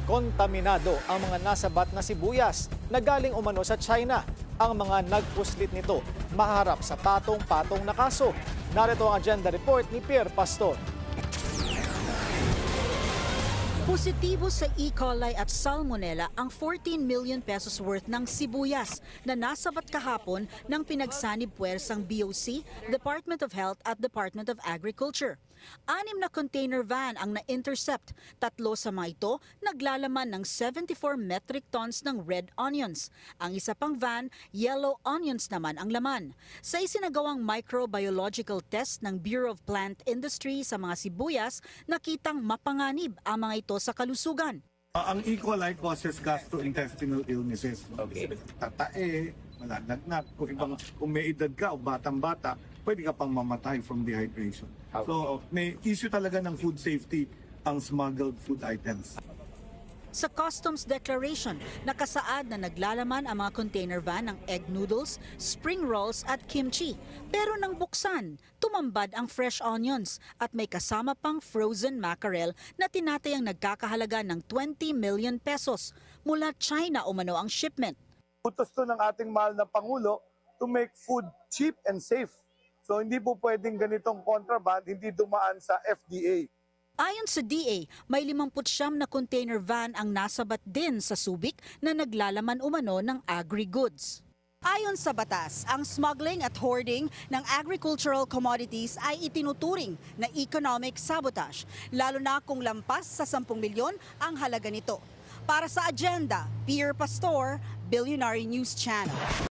kontaminado ang mga nasabat na sibuyas na galing umano sa China. Ang mga nagpuslit nito maharap sa patong-patong na kaso. Narito ang agenda report ni Pierre Pastor. Positibo sa E. coli at Salmonella ang 14 million pesos worth ng sibuyas na nasabat kahapon ng pinagsanib puwersang BOC, Department of Health at Department of Agriculture. 6 na container van ang na-intercept. 3 sa mga ito naglalaman ng 74 metric tons ng red onions. Ang isa pang van, yellow onions naman ang laman. Sa isinagawang microbiological test ng Bureau of Plant Industry sa mga sibuyas, nakitang mapanganib ang mga ito sa kalusugan. Ang E. coli causes gastrointestinal illnesses. Okay. Tatae, malalagnat, kung may edad ka o batang-bata, pwede ka pang mamatay from dehydration. Okay. So may issue talaga ng food safety ang smuggled food items. Sa customs declaration, nakasaad na naglalaman ang mga container van ng egg noodles, spring rolls at kimchi. Pero nang buksan, tumambad ang fresh onions at may kasama pang frozen mackerel na tinatayang nagkakahalaga ng 20 million pesos. Mula China umano ang shipment. Utos to ng ating mahal na Pangulo to make food cheap and safe. So hindi po pwedeng ganitong contraband hindi dumaan sa FDA. Ayon sa DA, may 59 na container van ang nasabat din sa Subic na naglalaman umano ng agri-goods. Ayon sa batas, ang smuggling at hoarding ng agricultural commodities ay itinuturing na economic sabotage, lalo na kung lampas sa 10 milyon ang halaga nito. Para sa agenda, Pierre Pastor, Billionaire News Channel.